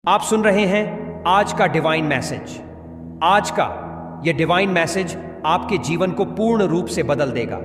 आप सुन रहे हैं आज का डिवाइन मैसेज। आज का यह डिवाइन मैसेज आपके जीवन को पूर्ण रूप से बदल देगा।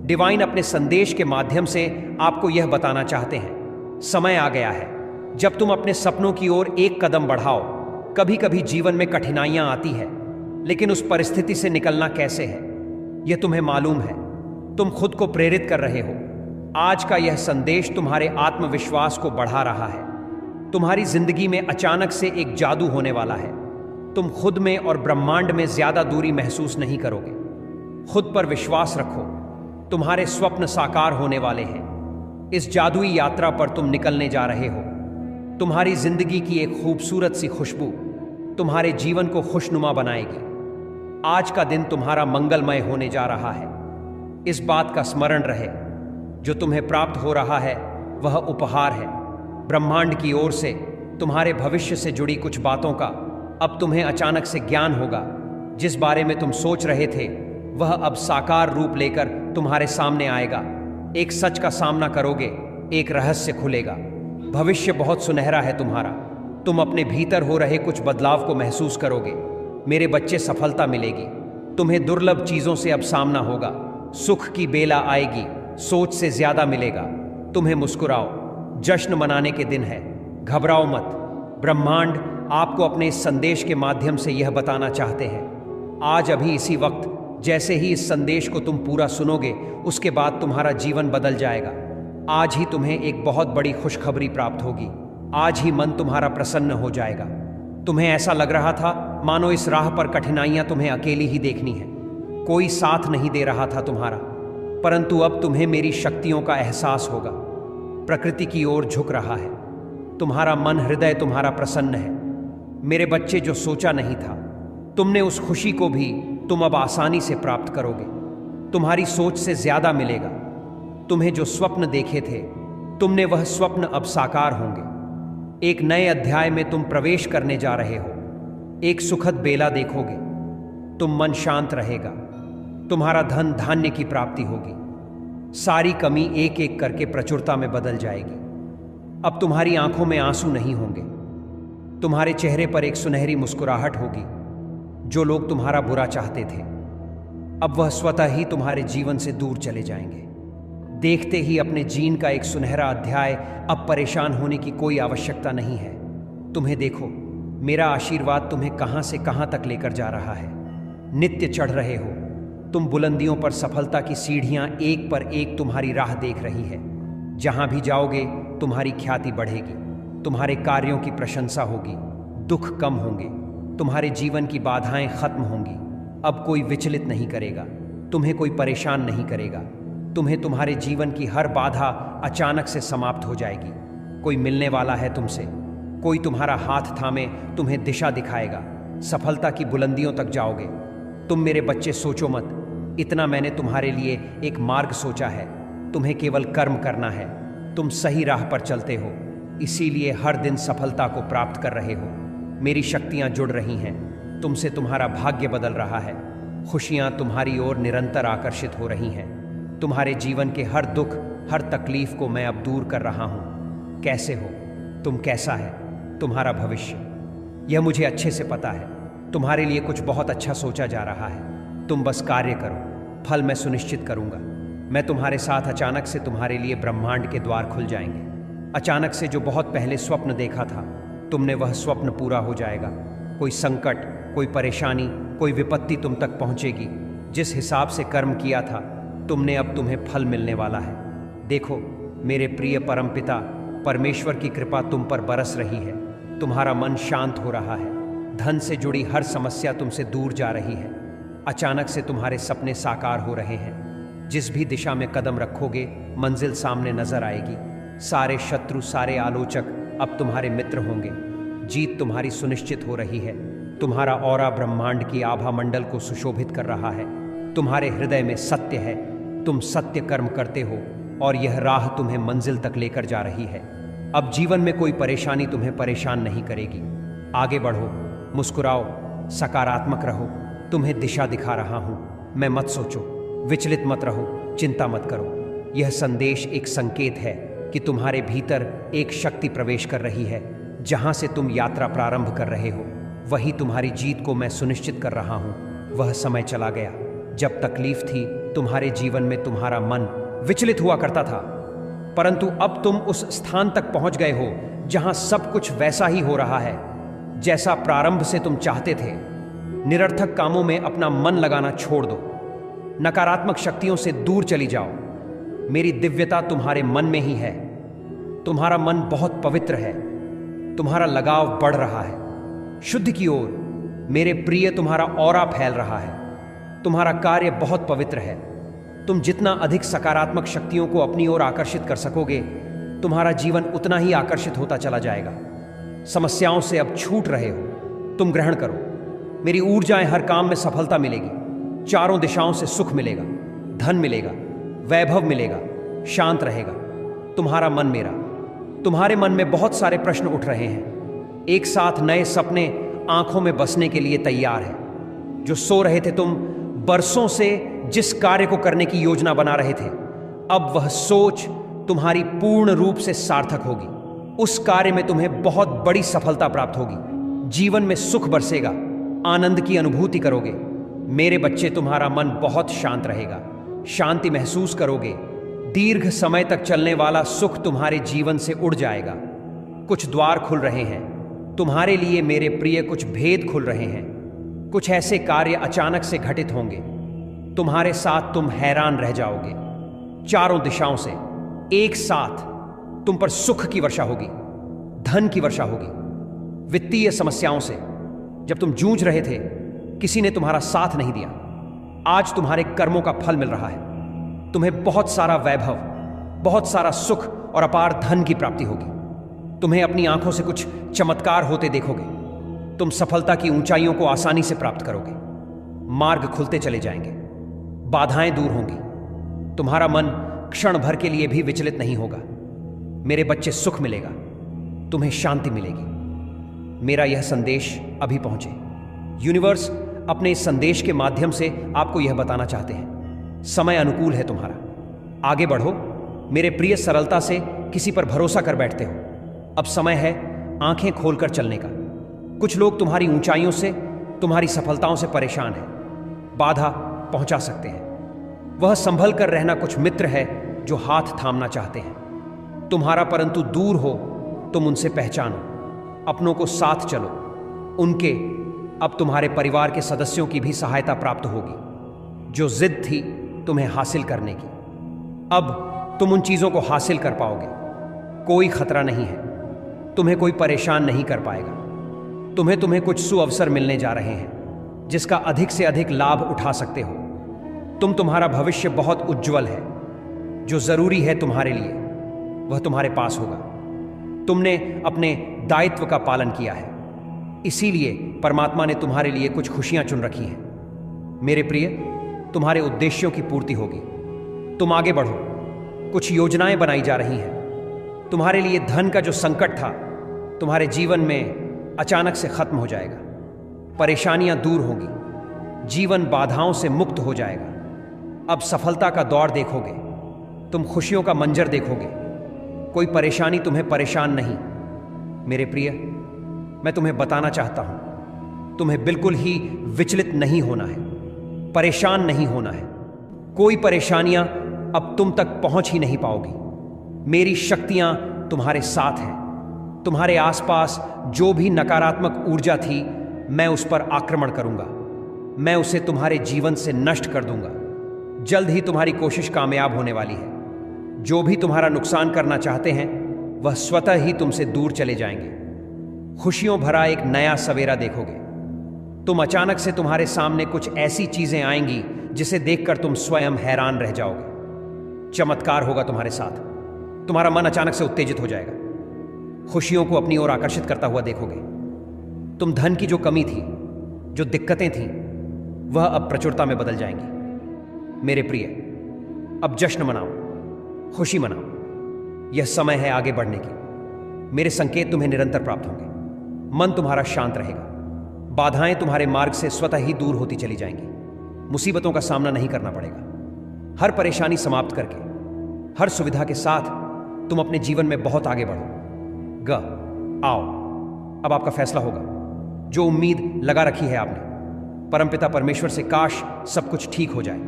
डिवाइन अपने संदेश के माध्यम से आपको यह बताना चाहते हैं, समय आ गया है जब तुम अपने सपनों की ओर एक कदम बढ़ाओ। कभी कभी जीवन में कठिनाइयां आती है, लेकिन उस परिस्थिति से निकलना कैसे है यह तुम्हें मालूम है। तुम खुद को प्रेरित कर रहे हो। आज का यह संदेश तुम्हारे आत्मविश्वास को बढ़ा रहा है। तुम्हारी जिंदगी में अचानक से एक जादू होने वाला है। तुम खुद में और ब्रह्मांड में ज्यादा दूरी महसूस नहीं करोगे। खुद पर विश्वास रखो, तुम्हारे स्वप्न साकार होने वाले हैं। इस जादुई यात्रा पर तुम निकलने जा रहे हो। तुम्हारी जिंदगी की एक खूबसूरत सी खुशबू तुम्हारे जीवन को खुशनुमा बनाएगी। आज का दिन तुम्हारा मंगलमय होने जा रहा है। इस बात का स्मरण रहे, जो तुम्हें प्राप्त हो रहा है वह उपहार है। ब्रह्मांड की ओर से तुम्हारे भविष्य से जुड़ी कुछ बातों का अब तुम्हें अचानक से ज्ञान होगा। जिस बारे में तुम सोच रहे थे वह अब साकार रूप लेकर तुम्हारे सामने आएगा। एक सच का सामना करोगे, एक रहस्य खुलेगा। भविष्य बहुत सुनहरा है तुम्हारा। तुम अपने भीतर हो रहे कुछ बदलाव को महसूस करोगे। मेरे बच्चे, सफलता मिलेगी। तुम्हें दुर्लभ चीजों से अब सामना होगा। सुख की बेला आएगी, सोच से ज्यादा मिलेगा। तुम्हें मुस्कुराओ, जश्न मनाने के दिन है। घबराओ मत। ब्रह्मांड आपको अपने इस संदेश के माध्यम से यह बताना चाहते हैं। आज अभी इसी वक्त जैसे ही इस संदेश को तुम पूरा सुनोगे, उसके बाद तुम्हारा जीवन बदल जाएगा। आज ही तुम्हें एक बहुत बड़ी खुशखबरी प्राप्त होगी। आज ही मन तुम्हारा प्रसन्न हो जाएगा। तुम्हें ऐसा लग रहा था मानो इस राह पर कठिनाइयां तुम्हें अकेली ही देखनी है। कोई साथ नहीं दे रहा था तुम्हारा, परंतु अब तुम्हें मेरी शक्तियों का एहसास होगा। प्रकृति की ओर झुक रहा है। तुम्हारा मन, हृदय तुम्हारा प्रसन्न है। मेरे बच्चे, जो सोचा नहीं था तुमने उस खुशी को भी तुम अब आसानी से प्राप्त करोगे। तुम्हारी सोच से ज्यादा मिलेगा। तुम्हें जो स्वप्न देखे थे तुमने वह स्वप्न अब साकार होंगे। एक नए अध्याय में तुम प्रवेश करने जा रहे हो। एक सुखद बेला देखोगे। तुम मन शांत रहेगा। तुम्हारा धन धान्य की प्राप्ति होगी। सारी कमी एक एक करके प्रचुरता में बदल जाएगी। अब तुम्हारी आंखों में आंसू नहीं होंगे। तुम्हारे चेहरे पर एक सुनहरी मुस्कुराहट होगी। जो लोग तुम्हारा बुरा चाहते थे अब वह स्वतः ही तुम्हारे जीवन से दूर चले जाएंगे। देखते ही अपने जीवन का एक सुनहरा अध्याय। अब परेशान होने की कोई आवश्यकता नहीं है। तुम्हें देखो, मेरा आशीर्वाद तुम्हें कहां से कहां तक लेकर जा रहा है। नित्य चढ़ रहे हो तुम बुलंदियों पर। सफलता की सीढ़ियां एक पर एक तुम्हारी राह देख रही है। जहां भी जाओगे तुम्हारी ख्याति बढ़ेगी। तुम्हारे कार्यों की प्रशंसा होगी। दुख कम होंगे। तुम्हारे जीवन की बाधाएं खत्म होंगी। अब कोई विचलित नहीं करेगा। तुम्हें कोई परेशान नहीं करेगा। तुम्हें तुम्हारे जीवन की हर बाधा अचानक से समाप्त हो जाएगी। कोई मिलने वाला है तुमसे। कोई तुम्हारा हाथ थामे तुम्हें दिशा दिखाएगा। सफलता की बुलंदियों तक जाओगे। तुम मेरे बच्चे, सोचो मत। इतना मैंने तुम्हारे लिए एक मार्ग सोचा है। तुम्हें केवल कर्म करना है। तुम सही राह पर चलते हो, इसीलिए हर दिन सफलता को प्राप्त कर रहे हो। मेरी शक्तियां जुड़ रही हैं। तुमसे तुम्हारा भाग्य बदल रहा है। खुशियां तुम्हारी ओर निरंतर आकर्षित हो रही हैं। तुम्हारे जीवन के हर दुख, हर तकलीफ को मैं अब दूर कर रहा हूं। कैसे हो तुम? कैसा है तुम्हारा भविष्य? यह मुझे अच्छे से पता है। तुम्हारे लिए कुछ बहुत अच्छा सोचा जा रहा है। तुम बस कार्य करो, फल मैं सुनिश्चित करूंगा। मैं तुम्हारे साथ। अचानक से तुम्हारे लिए ब्रह्मांड के द्वार खुल जाएंगे। अचानक से जो बहुत पहले स्वप्न देखा था तुमने, वह स्वप्न पूरा हो जाएगा। कोई संकट, कोई परेशानी, कोई विपत्ति तुम तक पहुंचेगी। जिस हिसाब से कर्म किया था तुमने, अब तुम्हें फल मिलने वाला है। देखो मेरे प्रिय परमपिता परमेश्वर की कृपा तुम पर बरस रही है। तुम्हारा मन शांत हो रहा है। धन से जुड़ी हर समस्या तुमसे दूर जा रही है। अचानक से तुम्हारे सपने साकार हो रहे हैं। जिस भी दिशा में कदम रखोगे मंजिल सामने नजर आएगी। सारे शत्रु, सारे आलोचक अब तुम्हारे मित्र होंगे। जीत तुम्हारी सुनिश्चित हो रही है। तुम्हारा ऑरा ब्रह्मांड की आभा मंडल को सुशोभित कर रहा है। तुम्हारे हृदय में सत्य है। तुम सत्य कर्म करते हो और यह राह तुम्हें मंजिल तक लेकर जा रही है। अब जीवन में कोई परेशानी तुम्हें परेशान नहीं करेगी। आगे बढ़ो, मुस्कुराओ, सकारात्मक रहो। तुम्हें दिशा दिखा रहा हूं मैं। मत सोचो, विचलित मत रहो, चिंता मत करो। यह संदेश एक संकेत है कि तुम्हारे भीतर एक शक्ति प्रवेश कर रही है जहां से तुम यात्रा प्रारंभ कर रहे हो वही तुम्हारी जीत को मैं सुनिश्चित कर रहा हूं। वह समय चला गया जब तकलीफ थी, तुम्हारे जीवन में तुम्हारा मन विचलित हुआ करता था, परंतु अब तुम उस स्थान तक पहुंच गए हो जहां सब कुछ वैसा ही हो रहा है जैसा प्रारंभ से तुम चाहते थे। निरर्थक कामों में अपना मन लगाना छोड़ दो, नकारात्मक शक्तियों से दूर चली जाओ। मेरी दिव्यता तुम्हारे मन में ही है। तुम्हारा मन बहुत पवित्र है, तुम्हारा लगाव बढ़ रहा है शुद्ध की ओर। मेरे प्रिय, तुम्हारा ऑरा फैल रहा है, तुम्हारा कार्य बहुत पवित्र है। तुम जितना अधिक सकारात्मक शक्तियों को अपनी ओर आकर्षित कर सकोगे, तुम्हारा जीवन उतना ही आकर्षित होता चला जाएगा। समस्याओं से अब छूट रहे हो, तुम ग्रहण करो। मेरी ऊर्जाएं, हर काम में सफलता मिलेगी, चारों दिशाओं से सुख मिलेगा, धन मिलेगा, वैभव मिलेगा, शांत रहेगा तुम्हारा मन मेरा। तुम्हारे मन में बहुत सारे प्रश्न उठ रहे हैं, एक साथ नए सपने आंखों में बसने के लिए तैयार है। जो सो रहे थे तुम, बरसों से जिस कार्य को करने की योजना बना रहे थे, अब वह सोच तुम्हारी पूर्ण रूप से सार्थक होगी। उस कार्य में तुम्हें बहुत बड़ी सफलता प्राप्त होगी। जीवन में सुख बरसेगा, आनंद की अनुभूति करोगे। मेरे बच्चे, तुम्हारा मन बहुत शांत रहेगा, शांति महसूस करोगे। दीर्घ समय तक चलने वाला सुख तुम्हारे जीवन से उड़ जाएगा। कुछ द्वार खुल रहे हैं तुम्हारे लिए मेरे प्रिय, कुछ भेद खुल रहे हैं। कुछ ऐसे कार्य अचानक से घटित होंगे, तुम्हारे साथ तुम हैरान रह जाओगे। चारों दिशाओं से एक साथ तुम पर सुख की वर्षा होगी, धन की वर्षा होगी। वित्तीय समस्याओं से जब तुम जूझ रहे थे, किसी ने तुम्हारा साथ नहीं दिया, आज तुम्हारे कर्मों का फल मिल रहा है। तुम्हें बहुत सारा वैभव, बहुत सारा सुख और अपार धन की प्राप्ति होगी। तुम्हें अपनी आंखों से कुछ चमत्कार होते देखोगे। तुम सफलता की ऊंचाइयों को आसानी से प्राप्त करोगे। मार्ग खुलते चले जाएंगे, बाधाएं दूर होंगी। तुम्हारा मन क्षण भर के लिए भी विचलित नहीं होगा। मेरे बच्चे, सुख मिलेगा, तुम्हें शांति मिलेगी। मेरा यह संदेश अभी पहुंचे। यूनिवर्स अपने इस संदेश के माध्यम से आपको यह बताना चाहते हैं, समय अनुकूल है तुम्हारा। आगे बढ़ो मेरे प्रिय। सरलता से किसी पर भरोसा कर बैठते हो, अब समय है आंखें खोलकर चलने का। कुछ लोग तुम्हारी ऊंचाइयों से, तुम्हारी सफलताओं से परेशान हैं, बाधा पहुंचा सकते हैं। वह संभल कर रहना कुछ मित्र है जो हाथ थामना चाहते हैं तुम्हारा, परंतु दूर हो तुम उनसे पहचानो, अपनों को साथ चलो। उनके, अब तुम्हारे परिवार के सदस्यों की भी सहायता प्राप्त होगी। जो जिद थी तुम्हें हासिल करने की, अब तुम उन चीजों को हासिल कर पाओगे। कोई खतरा नहीं है, तुम्हें कोई परेशान नहीं कर पाएगा। तुम्हें कुछ सुअवसर मिलने जा रहे हैं जिसका अधिक से अधिक लाभ उठा सकते हो। तुम्हारा भविष्य बहुत उज्जवल है। जो जरूरी है तुम्हारे लिए वह तुम्हारे पास होगा। तुमने अपने दायित्व का पालन किया है, इसीलिए परमात्मा ने तुम्हारे लिए कुछ खुशियां चुन रखी हैं। मेरे प्रिय, तुम्हारे उद्देश्यों की पूर्ति होगी। तुम आगे बढ़ो, कुछ योजनाएं बनाई जा रही हैं। तुम्हारे लिए धन का जो संकट था तुम्हारे जीवन में अचानक से खत्म हो जाएगा। परेशानियां दूर होंगी, जीवन बाधाओं से मुक्त हो जाएगा। अब सफलता का दौर देखोगे, तुम खुशियों का मंजर देखोगे। कोई परेशानी तुम्हें परेशान नहीं। मेरे प्रिय, मैं तुम्हें बताना चाहता हूं, तुम्हें बिल्कुल ही विचलित नहीं होना है, परेशान नहीं होना है। कोई परेशानियां अब तुम तक पहुंच ही नहीं पाओगी। मेरी शक्तियां तुम्हारे साथ हैं। तुम्हारे आसपास जो भी नकारात्मक ऊर्जा थी, मैं उस पर आक्रमण करूंगा। मैं उसे तुम्हारे जीवन से नष्ट कर दूंगा। जल्द ही तुम्हारी कोशिश कामयाब होने वाली है। जो भी तुम्हारा नुकसान करना चाहते हैं वह स्वतः ही तुमसे दूर चले जाएंगे। खुशियों भरा एक नया सवेरा देखोगे। तुम अचानक से तुम्हारे सामने कुछ ऐसी चीजें आएंगी जिसे देखकर तुम स्वयं हैरान रह जाओगे। चमत्कार होगा तुम्हारे साथ। तुम्हारा मन अचानक से उत्तेजित हो जाएगा। खुशियों को अपनी ओर आकर्षित करता हुआ देखोगे। तुम धन की जो कमी थी, जो दिक्कतें थीं, वह अब प्रचुरता में बदल जाएंगी। मेरे प्रिय, अब जश्न मनाओ, खुशी मनाओ। यह समय है आगे बढ़ने की। मेरे संकेत तुम्हें निरंतर प्राप्त होंगे। मन तुम्हारा शांत रहेगा। बाधाएं तुम्हारे मार्ग से स्वतः ही दूर होती चली जाएंगी। मुसीबतों का सामना नहीं करना पड़ेगा। हर परेशानी समाप्त करके, हर सुविधा के साथ तुम अपने जीवन में बहुत आगे बढ़ो। ग आओ अब आपका फैसला होगा। जो उम्मीद लगा रखी है आपने परमपिता परमेश्वर से, काश सब कुछ ठीक हो जाए,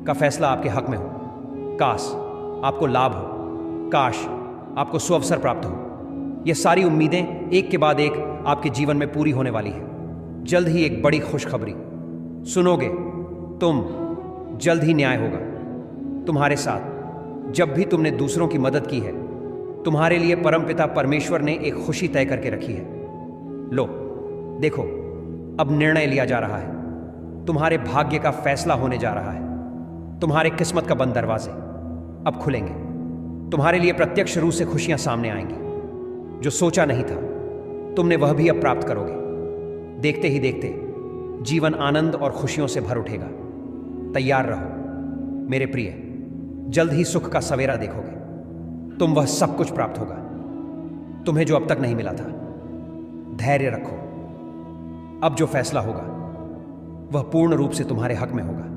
का फैसला आपके हक में हो। काश आपको लाभ हो, काश आपको सुअवसर प्राप्त हो। ये सारी उम्मीदें एक के बाद एक आपके जीवन में पूरी होने वाली है। जल्द ही एक बड़ी खुशखबरी सुनोगे तुम। जल्द ही न्याय होगा तुम्हारे साथ। जब भी तुमने दूसरों की मदद की है, तुम्हारे लिए परमपिता परमेश्वर ने एक खुशी तय करके रखी है। लो देखो, अब निर्णय लिया जा रहा है। तुम्हारे भाग्य का फैसला होने जा रहा है। तुम्हारे किस्मत का बंद दरवाजे अब खुलेंगे। तुम्हारे लिए प्रत्यक्ष रूप से खुशियां सामने आएंगी। जो सोचा नहीं था तुमने, वह भी अब प्राप्त करोगे। देखते ही देखते जीवन आनंद और खुशियों से भर उठेगा। तैयार रहो मेरे प्रिय, जल्द ही सुख का सवेरा देखोगे। तुम वह सब कुछ प्राप्त होगा तुम्हें जो अब तक नहीं मिला था। धैर्य रखो, अब जो फैसला होगा वह पूर्ण रूप से तुम्हारे हक में होगा।